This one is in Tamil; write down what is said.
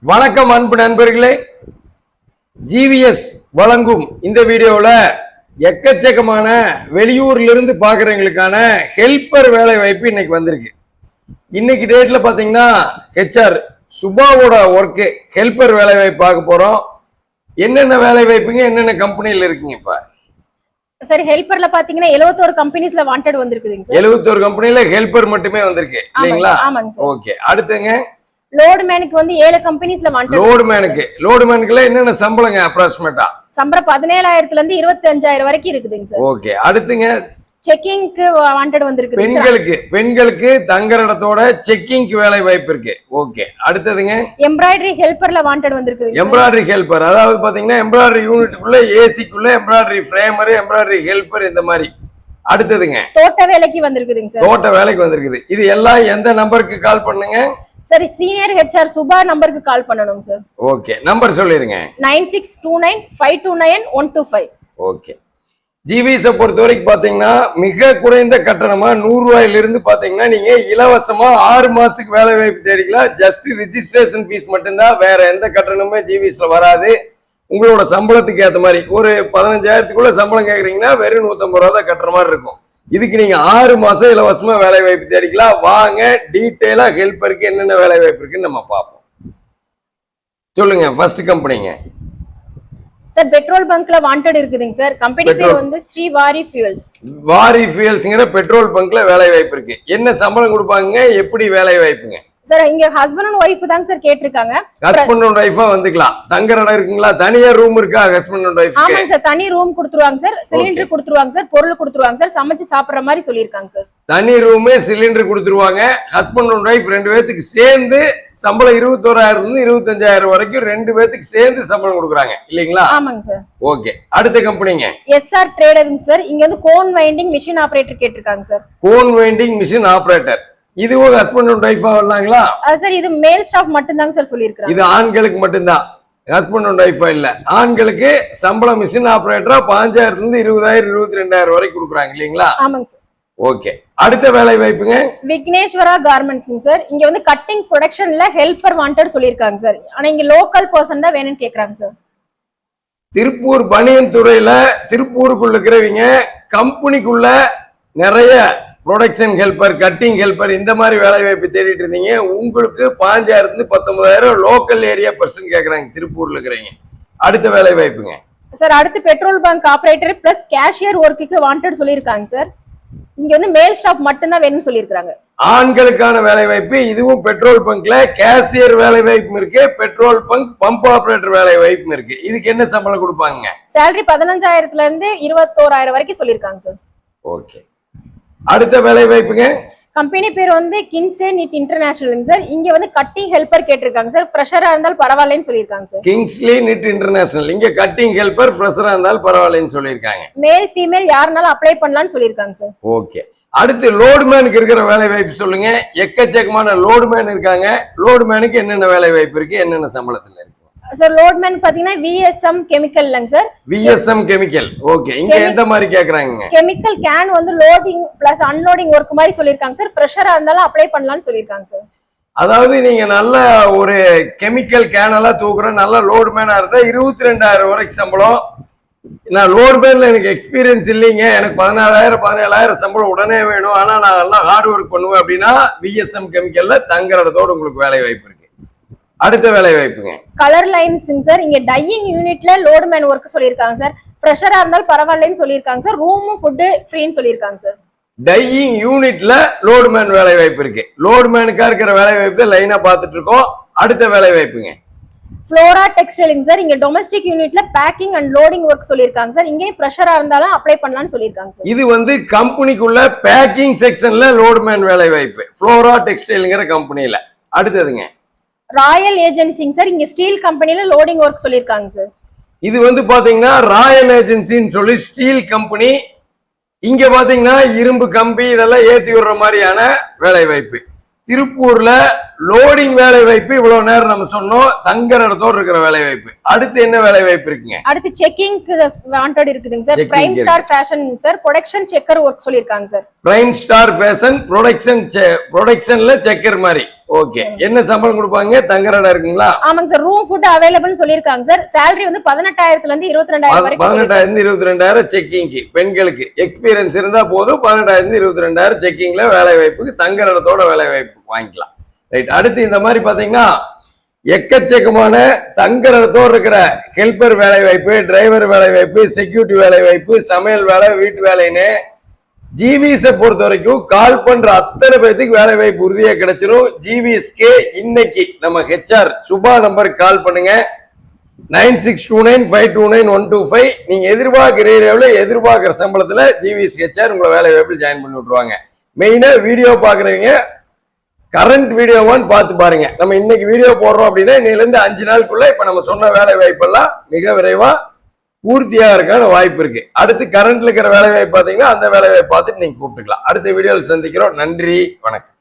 வணக்கம் அன்பு நண்பர்களே, ஜிவிஎஸ் வழங்கும் இந்த வீடியோவில் எக்கச்சக்கமான வெளியூர்ல இருந்து பார்க்குறவங்களுக்கான ஹெல்ப்பர் வேலை வாய்ப்பு இன்னைக்கு வந்திருக்கு. இன்னைக்கு டேட்ல பார்த்தீங்கன்னா ஹெச்ஆர் சுபாவோட ஒர்க்கு ஹெல்ப்பர் வேலை வாய்ப்பு பார்க்க போறோம். என்னென்ன வேலை வாய்ப்புங்க, என்னென்ன கம்பெனியில் இருக்குங்க? இப்ப சார் ஹெல்ப்பர்ல பாத்தீங்கன்னா 71 கம்பெனிஸ்ல வாண்டட் வந்திருக்குதுங்க சார். 71 கம்பெனில ஹெல்ப்பர் மட்டுமே வந்திருக்கு இல்லைங்களா? ஆமாங்க சார். ஓகே, அடுத்துங்க லோடு மேனுக்கு வந்து 7 கம்பெனிஸ்ல வாண்டட். லோடு மேனுக்குல என்னென்ன சம்பளங்க அப்ராக்சிமேட்டா? சம்பளம் 17,000ல இருந்து 25,000 வரைக்கும் இருக்குதுங்க சார். ஓகே, அடுத்துங்க செக்கிங்க்கு வாண்டட் வந்திருக்கு. பெண்களுக்கு தங்குற இடத்தோட செக்கிங்க்கு வேலை வாய்ப்பு இருக்கு. ஓகே, அடுத்ததுங்க எம்ப்ராய்டரி ஹெல்ப்பர்ல வாண்டட் வந்திருக்கு. எம்ப்ராய்டரி ஹெல்ப்பர், அதாவது பாத்தீங்கன்னா எம்ப்ராய்டரி யூனிட்டுக்குள்ள ஏசிக்குள்ள எம்ப்ராய்டரி ஃப்ரேமர், எம்ப்ராய்டரி ஹெல்ப்பர் இந்த மாதிரி. அடுத்ததுங்க தோட்ட வேலைக்கு வந்திருக்குதுங்க சார். தோட்ட வேலைக்கு வந்திருக்குது. இது எல்லாம் எந்த நம்பருக்கு கால் பண்ணுங்க? சரி, சீனியர் ஹெச்ஆர் சுபா நம்பருக்கு கால் பண்ணணும் சார். ஓகே, நம்பர் சொல்லிருங்க. 9629529125. ஓகே, ஜிவிஎஸை பொறுத்த வரைக்கும் பாத்தீங்கன்னா மிக குறைந்த கட்டணமா 100 ரூபாயிலிருந்து பாத்தீங்கன்னா நீங்க இலவசமா 6 மாசத்துக்கு வேலை வாய்ப்பு தேடிக்கலாம். ஜஸ்ட் ரிஜிஸ்ட்ரேஷன் ஃபீஸ் மட்டும்தான், வேற எந்த கட்டணமுமே ஜிவிஎஸ்ல வராது. உங்களோட சம்பளத்துக்கு ஏற்ற மாதிரி ஒரு 15,000க்குள்ள சம்பளம் கேக்குறீங்கன்னா வெறும் 150 ரூபா தான் கட்டுற மாதிரி இருக்கும். இதுக்கு நீங்க 6 மாசம் இலவசமா வேலை வாய்ப்பு தேடிக்கலாம். வாங்க டீட்டெயிலா ஹெல்ப்பருக்கு என்னென்ன வேலை வாய்ப்பு இருக்குன்னு நம்ம பார்ப்போம். சொல்லுங்க, ஃபர்ஸ்ட் கம்பெனிங்க சார். பெட்ரோல் பங்க்ல வாண்டட் இருக்குதுங்க சார். கம்பெனி பேர் வந்து ஸ்ரீ வாரி ஃபியூல்ஸ். வாரி ஃபியூல்ஸ்ங்கிற பெட்ரோல் பங்க்ல வேலை வாய்ப்பு இருக்கு. என்ன சம்பளம் கொடுப்பாங்க, எப்படி வேலை வாய்ப்புங்க? சார் இங்க ஹஸ்பண்ட் அண்ட் ஒய்ஃப் தாங்க சார் கேட்டிருக்காங்க. ஹஸ்பண்ட் அண்ட் ஒய்ஃபா வந்துக்கலாம். தங்குற இடம் இருக்குங்களா? தனியா ரூம் இருக்கா ஹஸ்பண்ட் அண்ட் ஒய்ஃப்? ஆமாங்க சார், தனி ரூம் கொடுத்துருவாங்க சார். சிலிண்டர் கொடுத்துருவாங்க சார், பொருள் கொடுத்துருவாங்க சார். சமைச்சு சாப்பிடுற மாதிரி சொல்லியிருக்காங்க சார். தனி ரூமே சிலிண்டர் கொடுத்துருவாங்க. ஹஸ்பண்ட் அண்ட் ஒய்ஃப் 2 பேத்துக்கு சேர்ந்து சம்பளம் 21,000 இருந்து 25,000 வரைக்கும் 2 பேத்துக்கு சேர்ந்து சம்பளம் கொடுக்குறாங்க இல்லீங்களா? ஆமாங்க சார். ஓகே, அடுத்த கம்பெனிங்க எஸ்ஆர் ட்ரேடர்ங்க சார். இங்க வந்து கோன் வைண்டிங் மிஷின் ஆபரேட்டர் கேட்டிருக்காங்க sir. Cone winding machine operator, இதுவும் ஹஸ்பண்ட் அண்ட் ஒய்ஃபா வரலாங்களா? சார் இது மேல் ஸ்டாஃப் மட்டும் தாங்க சார் சொல்லியிருக்காங்க. இது ஆண்களுக்கு மட்டும்தான், ஹஸ்பண்ட் அண்ட் ஒய்ஃபா இல்ல. ஆண்களுக்கு சம்பளம் மிஷின் ஆபரேட்டரா 15,000 இருந்து 20,000 22,000 வரைக்கும் கொடுக்குறாங்க இல்லீங்களா? ஆமாங்க சார். ஓகே, அடுத்த வேலை வாய்ப்புங்க விக்னேஸ்வரா கார்மெண்ட்ஸ்ங்க சார். இங்க வந்து கட்டிங் ப்ரொடக்ஷன்ல ஹெல்ப்பர் வாண்டட் சொல்லியிருக்காங்க சார். ஆனா இங்க லோக்கல் பர்சன் தான் வேணும்னு கேக்குறாங்க சார். திருப்பூர் பனியன் துறையில திருப்பூருக்குள்ள இருக்கிறவங்க கம்பெனிக்குள்ள நிறைய ப்ரொடக்ஷன் ஹெல்ப்பர், கட்டிங் ஹெல்ப்பர் இந்த மாதிரி வேலை வாய்ப்பு தேடிட்டு இருந்தீங்க. உங்களுக்கு 15,000 இருந்து 19,000 லோக்கல் ஏரியா பர்சன் கேக்குறாங்க திருப்பூர்ல இருக்கிறவங்க. அடுத்த வேலை வாய்ப்புங்க சார். அடுத்து petrol bunk operator plus cashier ஒர்க்குக்கு வாண்டட் சொல்லியிருக்காங்க சார். இங்க வந்து மேல் ஸ்டாஃப் மட்டும் தான் வேணும்னு சொல்லியிருக்காங்க. ஆண்களுக்கான வேலை வாய்ப்பு. இதுவும் பெட்ரோல் பங்க்ல கேஷியர் வேலை வாய்ப்பும் இருக்கு, பெட்ரோல் பங்க் பம்ப் ஆபரேட்டர் வேலை வாய்ப்பும் இருக்கு. இதுக்கு என்ன சம்பளம் கொடுப்பாங்க? சேலரி 15,000ல இருந்து 21,000 வரைக்கும் சொல்லியிருக்காங்க சார். ஓகே, அடுத்த வேலை வாய்ப்புங்க. கம்பெனி பேர் வந்து கிங்ஸ்லே நிட் இன்டர்நேஷனல் சார். இங்க வந்து கட்டிங் ஹெல்ப்பர் கேட்டிருக்காங்க சார். ஃப்ரெஷரா இருந்தாலும் பரவாயில்லைன்னு சொல்லியிருக்காங்க சார். கிங்ஸ்லே நிட் இன்டர்நேஷனல், இங்க கட்டிங் ஹெல்ப்பர் ஃப்ரெஷரா இருந்தாலும் பரவாயில்லைன்னு சொல்லியிருக்காங்க. மேல் ஃபீமேல் யாருனாலும் அப்ளை பண்ணலாம்னு சொல்லியிருக்காங்க சார். ஓகே, அடுத்து லோடுமேனுக்கு இருக்கிற வேலை வாய்ப்பு சொல்லுங்க. எக்கச்சக்கமான லோடுமேன் இருக்காங்க. லோடுமேனுக்கு என்னென்ன வேலை வாய்ப்பு இருக்கு, என்னென்ன சம்பளத்துல இருக்கு? சார் லோட்மேன் பாத்தீங்கன்னா விஎஸ்எம் கெமிக்கல்ங்க சார். VSM chemical. ஓகே, இங்க எந்த மாதிரி கேக்குறாங்க? கெமிக்கல் கேன் வந்து லோடிங் பிளஸ் அன்லோடிங் ஒர்க் மாதிரி சொல்லிருக்காங்க சார். ஃப்ரெஷரா இருந்தாலும் அப்ளை பண்ணலாம்னு சொல்லிருக்காங்க சார். அதாவது நீங்க நல்ல ஒரு கெமிக்கல் கேன் எல்லாம் தூக்குற நல்ல லோடுமேனா இருந்தா 22,000 வரைக்கும் சம்பளம். நான் லோடுமேன்ல எனக்கு எக்ஸ்பீரியன்ஸ் இல்லைங்க, எனக்கு 14,000 17,000 சம்பளம் உடனே வேணும், ஆனா நான் நல்லா ஹார்ட் ஒர்க் பண்ணுவேன் அப்படின்னா விஎஸ்எம் கெமிக்கல்ல தங்குற இடத்தோட உங்களுக்கு வேலை வாய்ப்பு இருக்கு. அடுத்த வேலை வாய்ப்புங்க கலர் லைன்ஸ்ங்க சார். இங்க டையிங் யூனிட்ல லோடுமேன் ஒர்க் சொல்லிருக்காங்க சார். ஃப்ரெஷரா இருந்தாலும் பரவாயில்லைன்னு சொல்லிருக்காங்க சார். ரூமும் ஃபுட் ஃப்ரீன்னு சொல்லிருக்காங்க சார். டையிங் யூனிட்ல லோடுமேன் வேலை வாய்ப்பு இருக்கு. லோடுமேனுக்கா இருக்கிற வேலை வாய்ப்பு தான் லைனா பார்த்துட்டு இருக்கோம். அடுத்த வேலை வாய்ப்புங்க ஃப்ளோரா டெக்ஸ்டைலிங் சார். இங்க டொமஸ்டிக் யூனிட்ல பேக்கிங் அண்ட் லோடிங் ஒர்க் சொல்லிருக்காங்க சார். இங்கே ஃப்ரெஷரா இருந்தாலும் அப்ளை பண்ணலாம்னு சொல்லிருக்காங்க சார். இது வந்து கம்பெனிக்குள்ள பேக்கிங் செக்ஷன்ல லோடுமேன் வேலை வாய்ப்பு ஃப்ளோரா டெக்ஸ்டைல்ங்கிற கம்பெனில. அடுத்ததுங்க ராயல் ஏஜென்சிங் சார். இங்க ஸ்டீல் கம்பெனில லோடிங் ஒர்க் சொல்லிருக்காங்க சார். இது வந்து பாத்தீங்கன்னா ராயல் ஏஜென்சின்னு சொல்லி ஸ்டீல் கம்பெனி. இங்க பாத்தீங்கன்னா இரும்பு கம்பி இதெல்லாம் ஏத்தி விடுற மாதிரியான வேலை வாய்ப்பு. திருப்பூர்ல லோடிங் வேலை வாய்ப்பு இவ்வளவு நேரம் நம்ம சொன்னோம். தங்குற இடத்தோடு இருக்கிற வேலை வாய்ப்பு. அடுத்து என்ன வேலை வாய்ப்பு இருக்குங்க? அடுத்து செக்கிங்க்கு வாண்டட் இருக்குதுங்க sir. Prime Star Fashion sir. Production checker work சொல்லிருக்காங்க சார். பிரைம் ஸ்டார் ஃபேஷன் ப்ரொடக்ஷன்ல செக்கர் மாதிரி ஓகே, என்ன சம்பளம் கொடுப்பாங்க? தங்குற இடம் இருக்குங்களா? ஆமாங்க சார், ரூம் ஃபுட் அவைலபிள் சொல்லிருக்காங்க சார். salary வந்து 18,000 இருந்து 22,000 வரைக்கும் 18,000 22,000 செக்கிங்க்கு பெண்களுக்கு எக்ஸ்பீரியன்ஸ் இருந்தா போதும். 18,000 22,000 செக்கிங்ல வேலை வாய்ப்புக்கு தங்குற இடத்தோட வேலை வாய்ப்பு வாங்கிக்கலாம். ரைட். அடுத்து இந்த மாதிரி பாத்தீங்கன்னா எக்கச்சக்கமான தங்குற இடத்தோடு இருக்கிற ஹெல்பர் வேலை வாய்ப்பு, டிரைவர் வேலை வாய்ப்பு, செக்யூரிட்டி வேலை வாய்ப்பு, சமையல் வேலை, வீட்டு வேலைன்னு ஜிவிஎஸ் பொறுத்த வரைக்கும் கால் பண்ற அத்தனை பேருக்கு வேலை வாய்ப்பு உறுதியா கிடைச்சிரும். ஜிவிஎஸ்க்கு இன்னைக்கு நம்ம ஹெச்ஆர் சுபா நம்பருக்கு கால் பண்ணுங்க. 9629529125. நீங்க எதிர்பார்க்கிற ஏரியாவில் எதிர்பார்க்கிற சம்பளத்துல ஜிவிஎஸ் ஹெச்ஆர் உங்களை வேலை வாய்ப்பில் ஜாயின் பண்ணி விட்டுருவாங்க. மெயினா வீடியோ பாக்குறவங்க கரண்ட் வீடியோவான்னு பார்த்து பாருங்க. நம்ம இன்னைக்கு வீடியோ போடுறோம் அப்படின்னா இன்னையில இருந்து 5 நாளுக்குள்ள இப்ப நம்ம சொன்ன வேலை வாய்ப்பெல்லாம் மிக விரைவா பூர்த்தியாகிறதுக்கான வாய்ப்பு இருக்கு. அடுத்து கரண்ட்ல இருக்கிற வேலை வாய்ப்பு பாத்தீங்கன்னா அந்த வேலை வாய்ப்பு பார்த்துட்டு நீங்க கூப்பிட்டுக்கலாம். அடுத்த வீடியோவில் சந்திக்கிறோம். நன்றி, வணக்கம்.